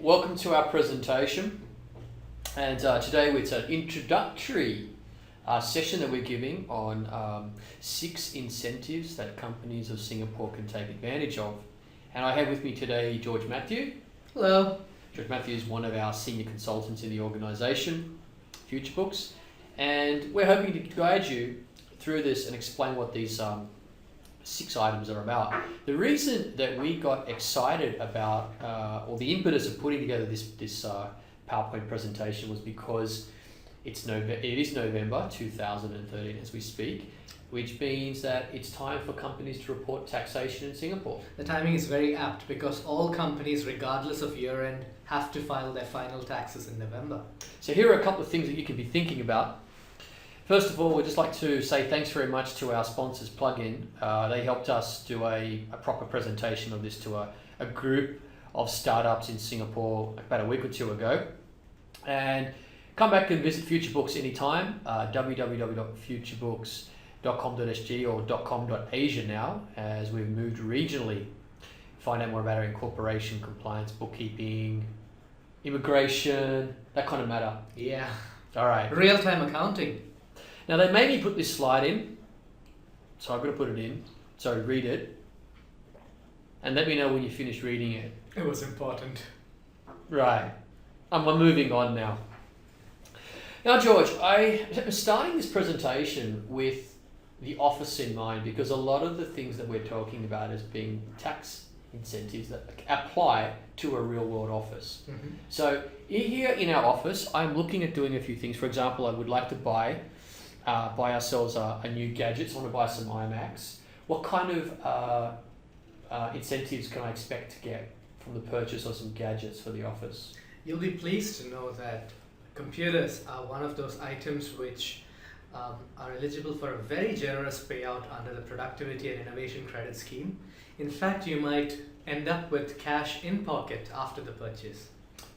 welcome to our presentation, and today it's an introductory session that we're giving on 6 incentives that companies of Singapore can take advantage of. And I have with me today George Matthew. Hello. George Matthew is one of our senior consultants in the organisation, Futurebooks, and we're hoping to guide you through this and explain what these 6 items are about. The reason that we got excited about, or the impetus of putting together this PowerPoint presentation was because it is November 2013 as we speak, which means that it's time for companies to report taxation in Singapore. The timing is very apt because all companies, regardless of year end, have to file their final taxes in November. So here are a couple of things that you can be thinking about. First of all, we'd just like to say thanks very much to our sponsors, Plug-In. They helped us do a proper presentation of this to a group of startups in Singapore about a week or 2 ago. And come back and visit Futurebooks anytime, www.futurebooks.com.sg or .com.asia now, as we've moved regionally. Find out more about our incorporation, compliance, bookkeeping, immigration, that kind of matter. Yeah. All right. Real-time accounting. Now they made me put this slide in, so I've got to put it in. So read it, and let me know when you finish reading it. It was important. Right. I'm moving on now. Now, George, I am starting this presentation with the office in mind because a lot of the things that we're talking about as being tax incentives that apply to a real-world office. Mm-hmm. So here in our office, I'm looking at doing a few things. For example, I would like to buy ourselves a new gadget. So I want to buy some iMacs. What kind of incentives can I expect to get from the purchase of some gadgets for the office? You'll be pleased to know that computers are one of those items which are eligible for a very generous payout under the Productivity and Innovation Credit Scheme. In fact, you might end up with cash in pocket after the purchase.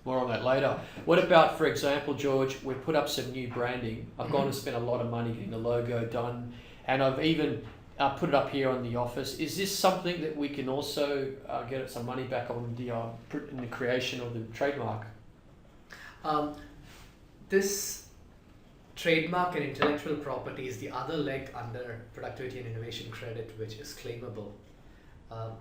More on that later. What about, for example, George, we've put up some new branding. I've gone and spent a lot of money getting the logo done, and I've even put it up here on the office. Is this something that we can also get some money back on in the creation of the trademark? This trademark and intellectual property is the other leg under Productivity and Innovation Credit, which is claimable.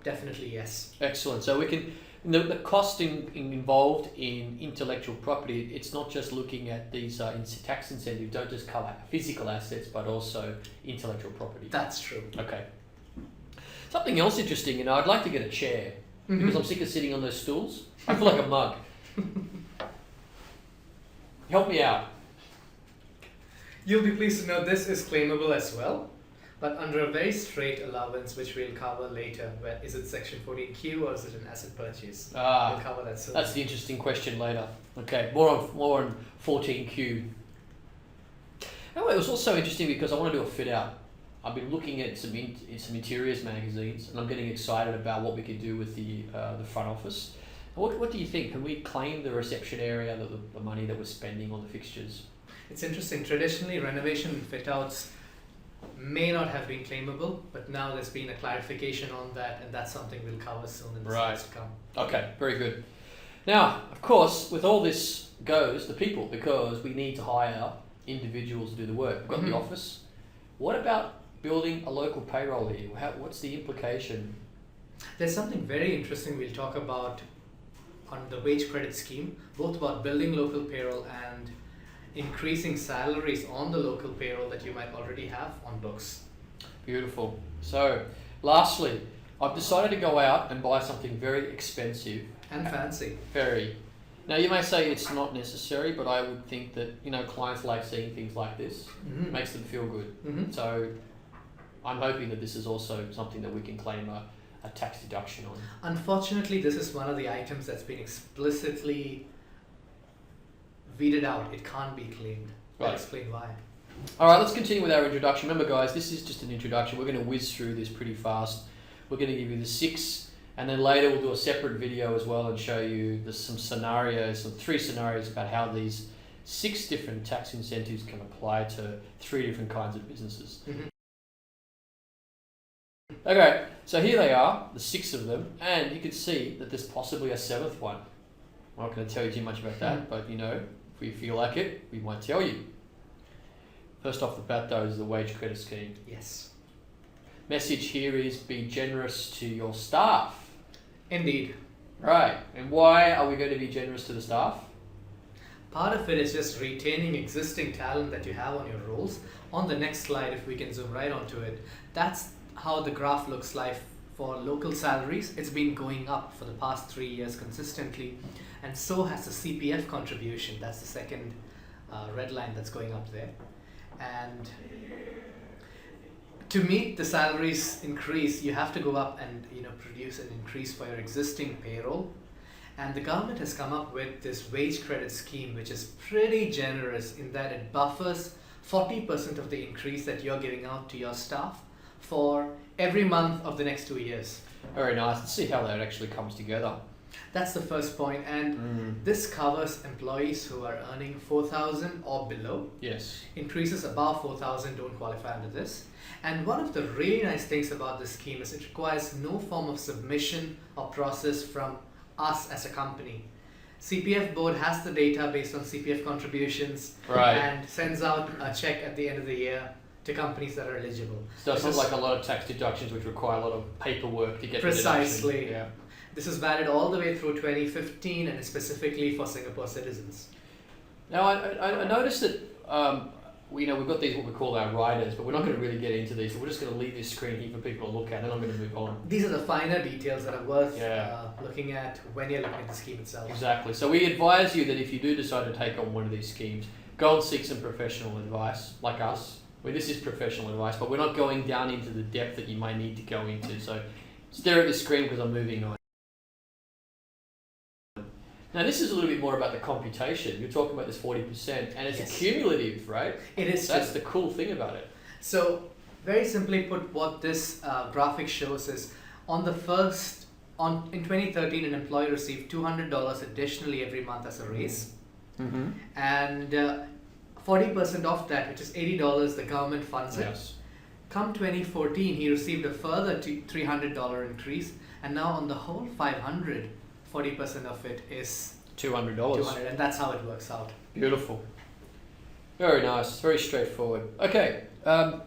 Definitely yes. Excellent. So we can, the cost involved in intellectual property, it's not just looking at these tax incentives, don't just cover physical assets, but also intellectual property. That's true. Okay. Something else interesting, I'd like to get a chair because I'm sick of sitting on those stools. I feel like a mug. Help me out. You'll be pleased to know this is claimable as well, but under a very straight allowance, which we'll cover later. Is it Section 14Q or is it an asset purchase? We'll cover that soon. That's the interesting question later. Okay, more on 14Q. Anyway, it was also interesting because I want to do a fit out. I've been looking at some interiors magazines, and I'm getting excited about what we could do with the front office. What do you think? Can we claim the reception area, the money that we're spending on the fixtures? It's interesting. Traditionally, renovation and fit-outs may not have been claimable, but now there's been a clarification on that, and that's something we'll cover soon in the slides to come. Okay, very good. Now, of course, with all this goes the people, because we need to hire individuals to do the work. We've got the office. What about building a local payroll here? What's the implication? There's something very interesting we'll talk about on the wage credit scheme, both about building local payroll and increasing salaries on the local payroll that you might already have on books. Beautiful. So, lastly, I've decided to go out and buy something very expensive. And fancy. Very. Now, you may say it's not necessary, but I would think that, clients like seeing things like this. It makes them feel good. So, I'm hoping that this is also something that we can claim a tax deduction on. Unfortunately, this is one of the items that's been explicitly weeded out. It can't be claimed. I'll explain why. All right, let's continue with our introduction. Remember, guys, this is just an introduction. We're going to whiz through this pretty fast. We're going to give you the 6, and then later we'll do a separate video as well and show you some 3 scenarios about how these 6 different tax incentives can apply to 3 different kinds of businesses. Okay, so here they are, the 6 of them, and you can see that there's possibly a 7th one. I'm not going to tell you too much about that, but you know, if we feel like it, we might tell you. First off the bat though is the wage credit scheme. Yes. Message here is be generous to your staff. Indeed. Right, and why are we going to be generous to the staff? Part of it is just retaining existing talent that you have on your roles. On the next slide, if we can zoom right onto it, that's how the graph looks like for local salaries. It's been going up for the past 3 years consistently, and so has the CPF contribution. That's the second red line that's going up there. And to meet the salaries increase, you have to go up and produce an increase for your existing payroll. And the government has come up with this wage credit scheme, which is pretty generous in that it buffers 40% of the increase that you're giving out to your staff for every month of the next 2 years. Very nice. Let's see how that actually comes together. That's the first point, and this covers employees who are earning 4,000 or below. Yes. Increases above 4,000 don't qualify under this. And one of the really nice things about this scheme is it requires no form of submission or process from us as a company. CPF board has the data based on CPF contributions, right, and sends out a check at the end of the year to companies that are eligible. So it's not like a lot of tax deductions which require a lot of paperwork to get precisely. the deduction. Yeah. This is valid all the way through 2015 and is specifically for Singapore citizens. Now I noticed that we've got these what we call our riders, but we're not going to really get into these. So we're just going to leave this screen here for people to look at, and I'm going to move on. These are the finer details that are worth looking at when you're looking at the scheme itself. Exactly. So we advise you that if you do decide to take on one of these schemes, go and seek some professional advice, like us. This is professional advice, but we're not going down into the depth that you may need to go into. So stare at the screen because I'm moving on. Now this is a little bit more about the computation. You're talking about this 40%, and it's cumulative, right? It is. That's the cool thing about it. So very simply put, what this graphic shows is in 2013, an employee received $200 additionally every month as a raise, and 40% of that, which is $80, the government funds it. Yes. Come 2014, he received a further $300 increase, and now on the whole 500. 40% of it is $200. $200, and that's how it works out. Beautiful. Very nice. Very straightforward. Okay. Now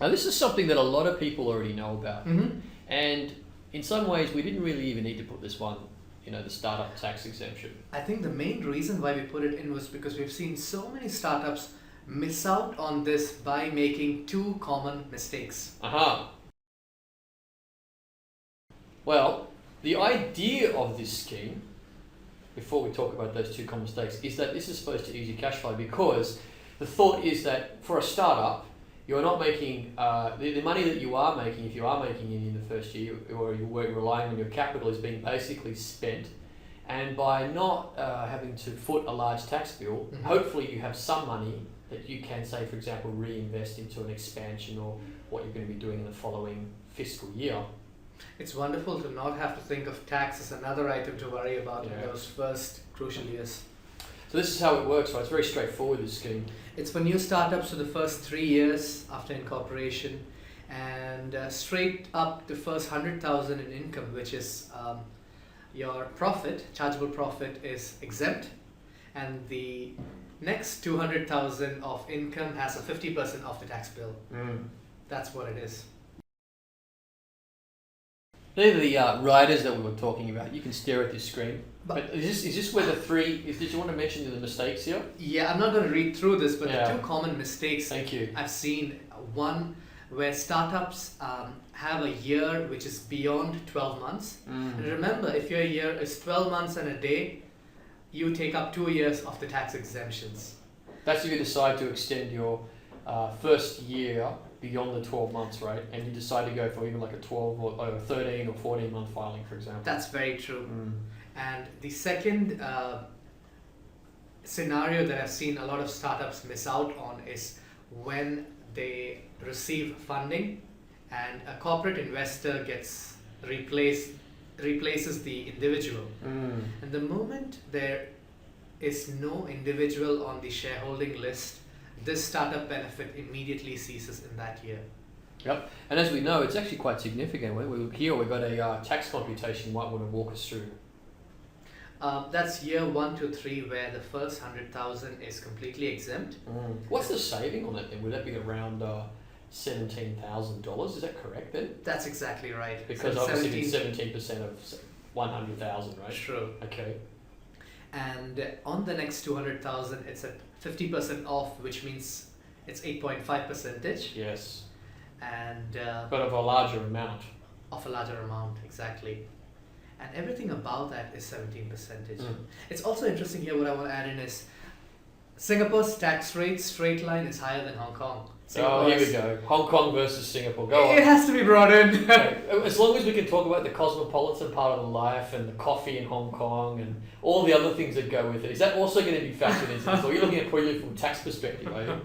this is something that a lot of people already know about, and in some ways we didn't really even need to put this one. The startup tax exemption. I think the main reason why we put it in was because we've seen so many startups miss out on this by making two common mistakes. Well, the idea of this scheme, before we talk about those two common mistakes, is that this is supposed to ease your cash flow, because the thought is that for a startup, you're not making the money that you are making, if you are making it in the first year, or you're relying on your capital, is being basically spent. And by not having to foot a large tax bill, hopefully you have some money that you can, say, for example, reinvest into an expansion or what you're going to be doing in the following fiscal year. It's wonderful to not have to think of tax as another item to worry about in those first crucial years. So this is how it works, right? It's very straightforward, this scheme. It's for new startups for the first 3 years after incorporation, and straight up the first 100,000 in income, which is your profit, chargeable profit, is exempt, and the next 200,000 of income has a 50% off the tax bill. That's what it is. These are the riders that we were talking about. You can stare at this screen. But is this where the three... Did you want to mention the mistakes here? Yeah, I'm not going to read through this, but the two common mistakes I've seen. One, where startups have a year which is beyond 12 months. And remember, if your year is 12 months and a day, you take up 2 years of the tax exemptions. That's if you decide to extend your first year beyond the 12 months, right? And you decide to go for even like a 12 or a 13 or 14 month filing, for example. That's very true. And the second scenario that I've seen a lot of startups miss out on is when they receive funding and a corporate investor gets replaces the individual. And the moment there is no individual on the shareholding list, this startup benefit immediately ceases in that year. Yep, and as we know, it's actually quite significant. Here we've got a tax computation you might want to walk us through. That's year 1 to 3, where the first 100,000 is completely exempt. What's the saving on it then? Would that be around $17,000? Is that correct then? That's exactly right. Because So obviously it's 17% of 100,000, right? True. Okay. And on the next 200,000, it's at 50% off, which means it's 8.5 percentage. Yes. And But of a larger amount. of a larger amount, exactly. And everything about that is 17 percentage. It's also interesting here. What I want to add in is Singapore's tax rate straight line is higher than Hong Kong. Oh, here we go. Hong Kong versus Singapore. Go on. It has to be brought in. As long as we can talk about the cosmopolitan part of the life and the coffee in Hong Kong and all the other things that go with it, is that also going to be factored into this? Or you're looking at purely from a tax perspective, are you?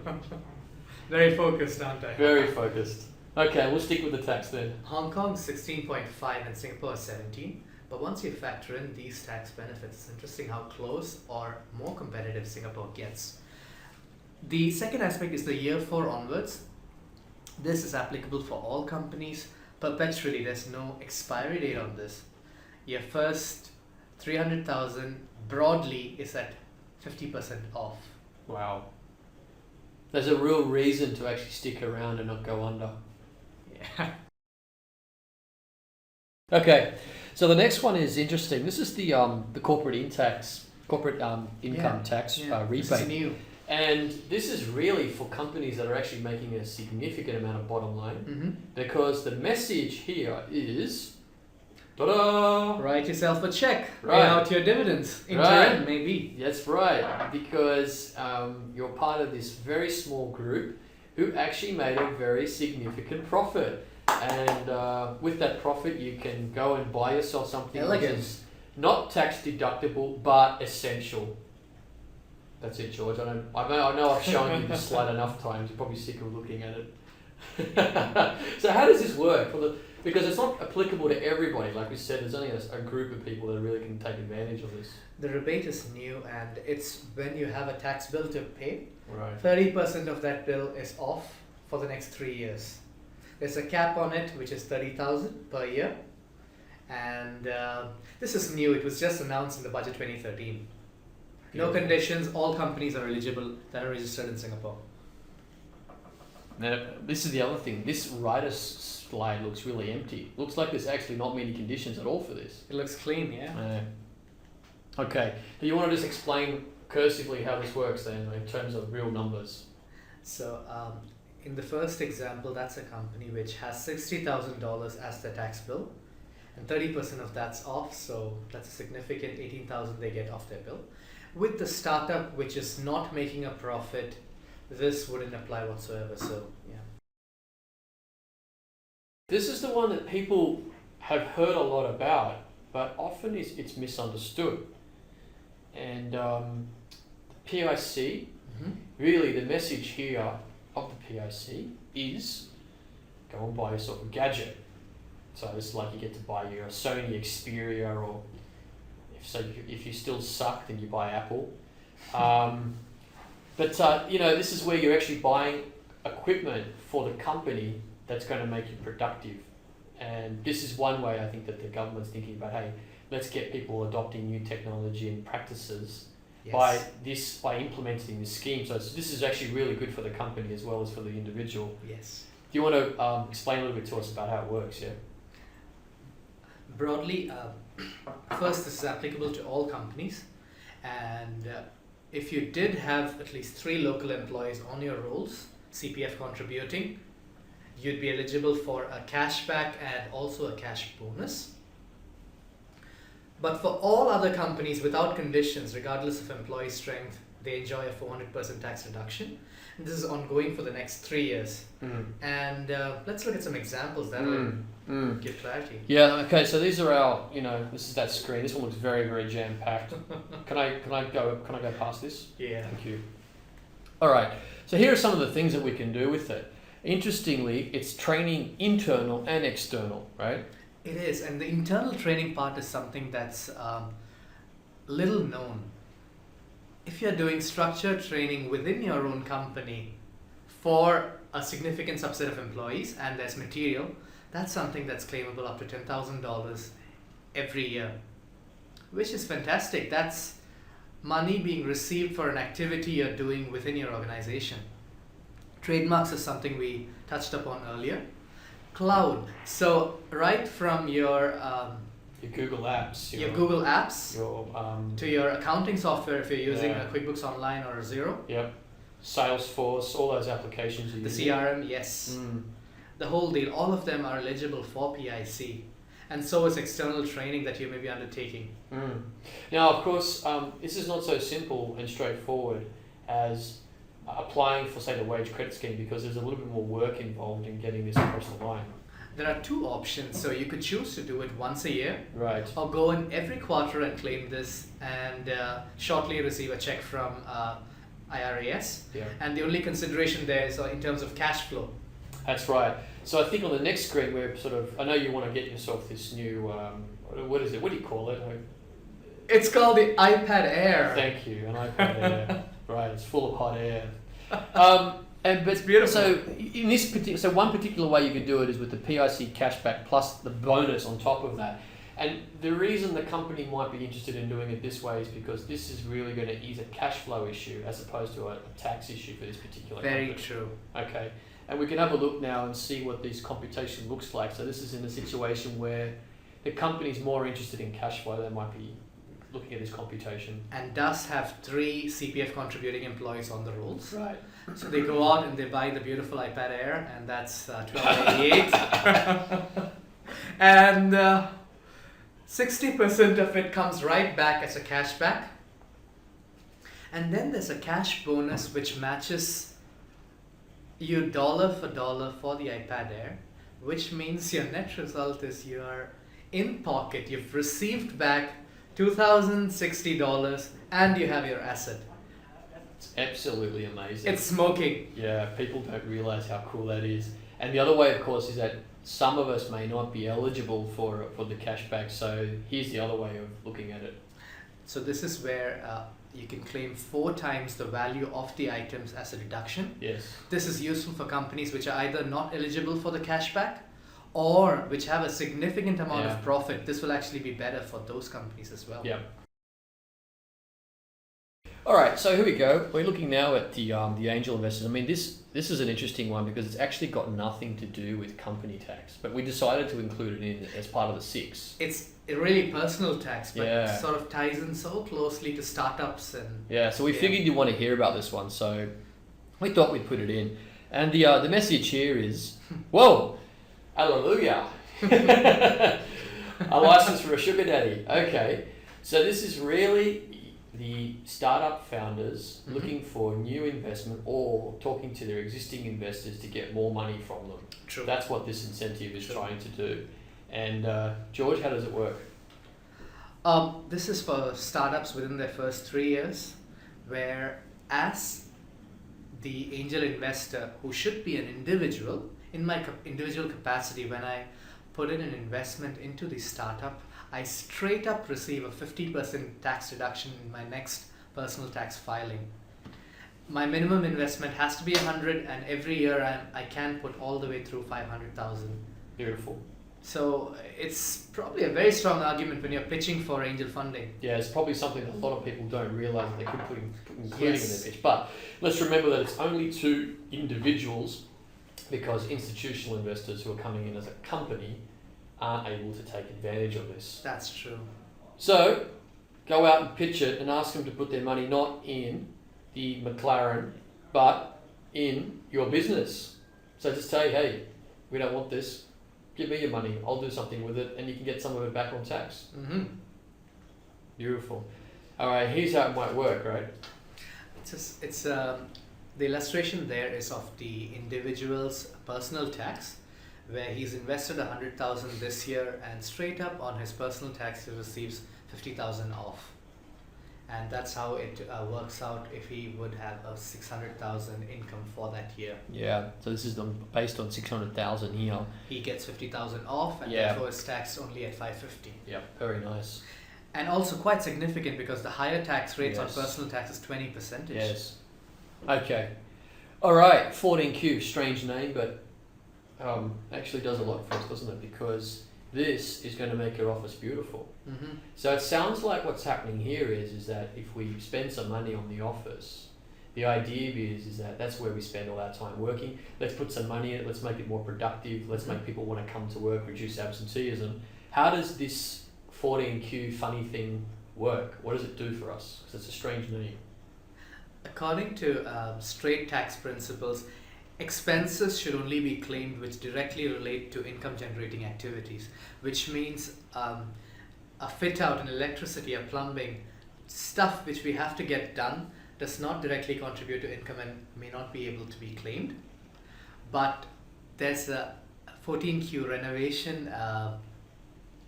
Very focused, aren't I? Very focused. Okay, we'll stick with the tax then. Hong Kong's 16.5 and Singapore is 17. But once you factor in these tax benefits, it's interesting how close or more competitive Singapore gets. The second aspect is the year 4 onwards. This is applicable for all companies perpetually. There's no expiry date on this. Your first 300,000 broadly is at 50% off. Wow. There's a real reason to actually stick around and not go under. Yeah. Okay, so the next one is interesting. This is the corporate income tax rebate. This is new. And this is really for companies that are actually making a significant amount of bottom line, because the message here is, ta-da! Write yourself a check. Right. Pay out your dividends. Interim, maybe. That's right, because you're part of this very small group who actually made a very significant profit. And with that profit, you can go and buy yourself something which is not tax deductible but essential. That's it, George. I know I've shown you this slide enough times. You're probably sick of looking at it. So how does this work? Because it's not applicable to everybody. Like we said, there's only a group of people that really can take advantage of this. The rebate is new, and it's when you have a tax bill to pay. Right. 30% of that bill is off for the next 3 years. There's a cap on it, which is 30,000 per year. And this is new. It was just announced in the budget 2013. No conditions. All companies are eligible that are registered in Singapore. Now, this is the other thing. This writer's slide looks really empty. Looks like there's actually not many conditions at all for this. It looks clean, yeah. Okay. Do you want to just explain cursively how this works then, in terms of real numbers? So, in the first example, that's a company which has $60,000 as the tax bill, and 30% of that's off. So that's a significant 18,000 they get off their bill. With the startup which is not making a profit, this wouldn't apply whatsoever. So yeah. This is the one that people have heard a lot about, but often it's misunderstood. And PIC, really the message here of the PIC is go and buy yourself a gadget. So it's like you get to buy your Sony Xperia, or if you still suck, then you buy Apple. But this is where you're actually buying equipment for the company that's going to make you productive. And this is one way I think that the government's thinking about, hey, let's get people adopting new technology and practices by implementing this scheme. So this is actually really good for the company as well as for the individual. Yes. Do you want to explain a little bit to us about how it works? Yeah. Broadly, first, this is applicable to all companies, and if you did have at least 3 local employees on your rolls, CPF contributing, you'd be eligible for a cashback and also a cash bonus. But for all other companies without conditions, regardless of employee strength, they enjoy a 400% tax reduction. And this is ongoing for the next 3 years. And let's look at some examples that will give clarity. Yeah. Okay. So these are our. This is that screen. This one looks very, very jam packed. Can I go past this? Yeah. Thank you. All right. So here are some of the things that we can do with it. Interestingly, it's training internal and external, right? It is, and the internal training part is something that's little known. If you're doing structured training within your own company for a significant subset of employees and there's material, that's something that's claimable up to $10,000 every year. which is fantastic. That's money being received for an activity you're doing within your organization. Trademarks is something we touched upon earlier. Cloud. So right from your Google Apps, your Google Apps your to your accounting software if you're using Yeah. a QuickBooks Online or a Xero. Yep. Salesforce, all those applications. The CRM, yes. Mm. The whole deal. All of them are eligible for PIC. And so is external training that you may be undertaking. Mm. Now, of course, this is not so simple and straightforward as applying for, say, the wage credit scheme, because there's a little bit more work involved in getting this across the line. There are two options. So you could choose to do it once a year, Right. or go in every quarter and claim this and shortly receive a check from IRAS. Yeah. And the only consideration there is in terms of cash flow. That's right. So I think on the next screen we're sort of, I know you want to get yourself this new, what is it? What do you call it? It's called the iPad Air. Thank you, an iPad Air. Right, it's full of hot air. But It's beautiful. So in this particular, one particular way you could do it is with the PIC cashback plus the bonus on top of that. And the reason the company might be interested in doing it this way is because this is really going to ease a cash flow issue as opposed to a tax issue for this particular Very company. true. Okay, and we can have a look now and see what this computation looks like. So this is in a situation where the company's more interested in cash flow. They might be looking at this computation. And does have 3 CPF contributing employees on the rolls. Right. So they go out and they buy the beautiful iPad Air, and that's $1288. And 60% of it comes right back as a cashback. And then there's a cash bonus which matches you dollar for dollar for the iPad Air, which means your net result is you are in pocket. You've received back $2,060 and you have your asset. It's absolutely amazing. It's smoking. Yeah, people don't realize how cool that is. And the other way, of course, is that some of us may not be eligible for the cashback. So here's the other way of looking at it. So this is where you can claim 4 times the value of the items as a deduction. Yes. This is useful for companies which are either not eligible for the cashback or which have a significant amount Yeah. of profit. This will actually be better for those companies as well. Yeah. All right, so here we go. We're looking now at the angel investors. I mean, this is an interesting one because it's actually got nothing to do with company tax, but we decided to include it in as part of the 6. It's a really personal tax, but Yeah. it sort of ties in so closely to startups and Yeah, so we figured you'd want to hear about this one, so we thought we'd put it in. And the message here is, whoa, hallelujah. A license for a sugar daddy. Okay, so this is really the startup founders looking for new investment or talking to their existing investors to get more money from them. True. That's what this incentive is True. trying to do. And George, how does it work? This is for startups within their first 3 years, where as the angel investor, who should be an individual, in my individual capacity, when I put in an investment into the startup, I straight up receive a 50% tax deduction in my next personal tax filing. My minimum investment has to be 100, and every year I can put all the way through 500,000. Beautiful. So it's probably a very strong argument when you're pitching for angel funding. Yeah, it's probably something that a lot of people don't realise they could put including Yes. in their pitch. But let's remember that it's only to individuals, because institutional investors who are coming in as a company aren't able to take advantage of this. That's true. So go out and pitch it and ask them to put their money not in the McLaren, but in your business. So just say, hey, we don't want this. Give me your money. I'll do something with it, and you can get some of it back on tax. Mm-hmm. Beautiful. All right, here's how it might work, right? The illustration there is of the individual's personal tax, where he's invested 100,000 this year, and straight up on his personal tax he receives 50,000 off, and that's how it works out if he would have a 600,000 income for that year. Yeah. So this is based on 600,000 here. He gets 50,000 off, and Yeah. therefore is taxed only at 550. Yeah. Very nice. And also quite significant because the higher tax rates Yes. on personal tax is 20%. Yes. Okay. All right. 14Q. Strange name, but actually does a lot for us, doesn't it? Because this is going to make your office beautiful. Mm-hmm. So it sounds like what's happening here is that if we spend some money on the office, the idea is that that's where we spend all our time working. Let's put some money in it. Let's make it more productive. Let's make people want to come to work, reduce absenteeism. How does this 14Q funny thing work? What does it do for us? Because it's a strange name. According to straight tax principles, expenses should only be claimed which directly relate to income generating activities, which means a fit out in electricity or plumbing, stuff which we have to get done, does not directly contribute to income and may not be able to be claimed. But there's a 14Q renovation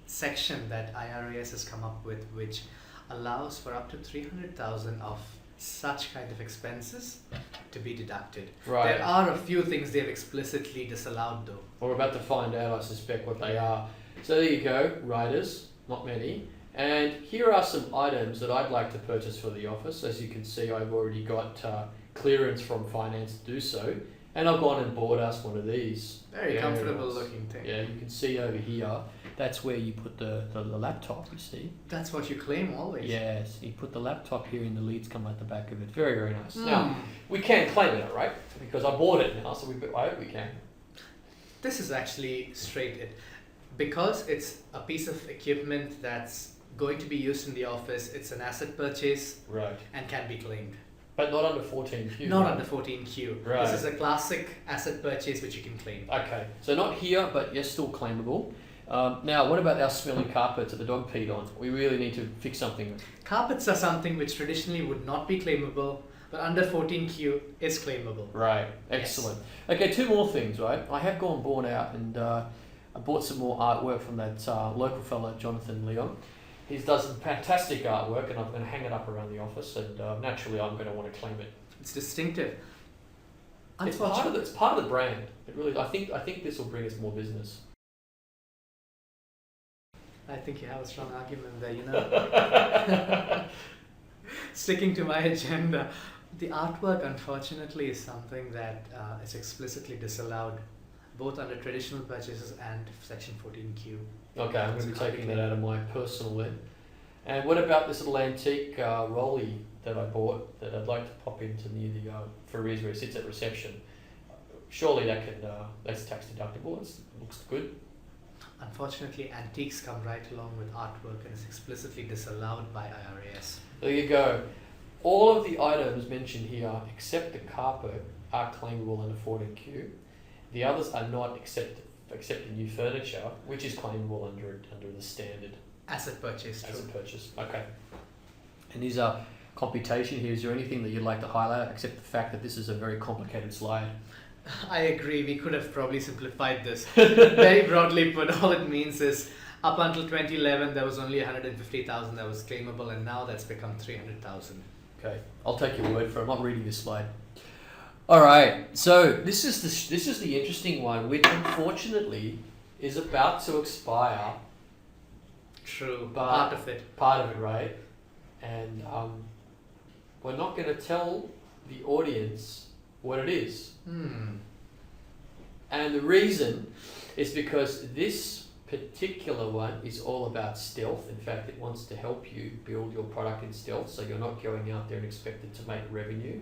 section that IRAS has come up with, which allows for up to 300,000 of such kind of expenses to be deducted. Right. There are a few things they've explicitly disallowed though. Well, we're about to find out, I suspect, what they are. So there you go, writers, not many. And here are some items that I'd like to purchase for the office. As you can see, I've already got clearance from finance to do so. And I've gone and bought us one of these. Very comfortable looking thing. Yeah, you can see over here, that's where you put the laptop, you see. That's what you claim always. Yes, you put the laptop here and the leads come out the back of it. Very, very nice. Now, we can claim it, right? Because I bought it now, so I hope we can. This is actually straight. Because it's a piece of equipment that's going to be used in the office, it's an asset purchase. Right. And can be claimed. But not under 14Q. Not right? under 14Q. Right. This is a classic asset purchase which you can claim. Okay, so not here, but yes, still claimable. Now, what about our smelly carpets that the dog peed on? We really need to fix something. Carpets are something which traditionally would not be claimable, but under 14Q is claimable. Right, excellent. Yes. Okay, two more things, right? I have bought out and I bought some more artwork from that local fella, Jonathan Leon. He does some fantastic artwork and I'm going to hang it up around the office and naturally I'm going to want to claim it. It's distinctive. It's part of the brand. It really, I think this will bring us more business. I think you have a strong argument there, you know. Sticking to my agenda, the artwork unfortunately is something that is explicitly disallowed both under traditional purchases and Section 14Q. Okay, I'm going to be taking that out of my personal then. And what about this little antique rolly that I bought that I'd like to pop into near the Farees where it sits at reception? Surely that's tax deductible. It looks good. Unfortunately, antiques come right along with artwork and is explicitly disallowed by IRAS. There you go. All of the items mentioned here, except the carpet, are claimable under 14Q. The others are not, except the new furniture, which is claimable under the standard asset purchase. Asset purchase. Okay. And these are computation here. Is there anything that you'd like to highlight, except the fact that this is a very complicated slide? I agree. We could have probably simplified this. Very broadly put, all it means is up until 2011 there was only 150,000 that was claimable, and now that's become 300,000. Okay, I'll take your word for it. I'm not reading this slide. All right, so this is the interesting one, which unfortunately is about to expire. True, but part of it, right? And we're not going to tell the audience what it is. And the reason is because this particular one is all about stealth. In fact, it wants to help you build your product in stealth, so you're not going out there and expected to make revenue.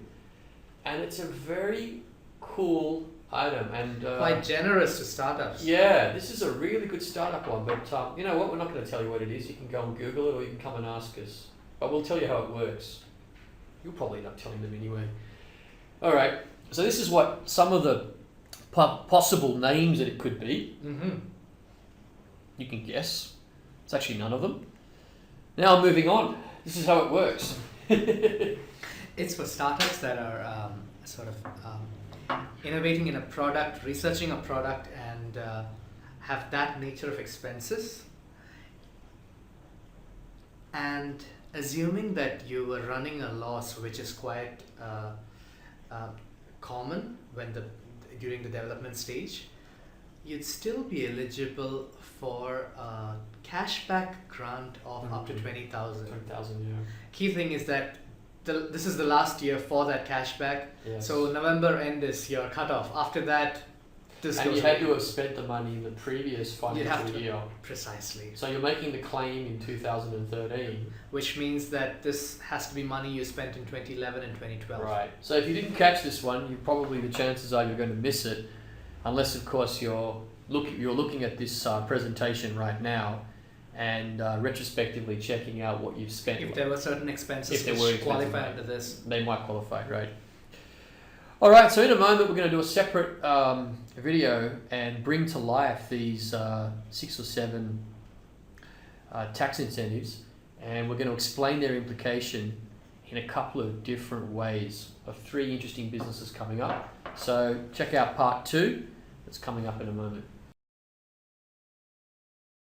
And it's a very cool item and quite generous to startups. Yeah, this is a really good startup one. But you know what? We're not going to tell you what it is. You can go and Google it, or you can come and ask us. But we'll tell you how it works. You'll probably end up telling them anyway. All right. So this is what some of the possible names that it could be. You can guess. It's actually none of them. Now moving on. This is how it works. It's for startups that are innovating in a product, researching a product, and have that nature of expenses. And assuming that you were running a loss, which is quite common during the development stage, you'd still be eligible for a cashback grant of up to 20,000. 20,000, yeah. Key thing is that this is the last year for that cashback. Yes. So November end is your cutoff. After that, this And goes you had away. to have spent the money in the previous You'd have financial to. year. Precisely. So you're making the claim in 2013. Which means that this has to be money you spent in 2011 and 2012. Right. So if you didn't catch this one, you probably, the chances are you're going to miss it, unless of course you're looking at this presentation right now and retrospectively checking out what you've spent. If there were certain expenses If there which were expenses, qualify right. under this. They might qualify, right? All right, so in a moment we're going to do a separate video and bring to life these 6 or 7 tax incentives, and we're going to explain their implication in a couple of different ways of 3 interesting businesses coming up. So check out part 2, that's coming up in a moment.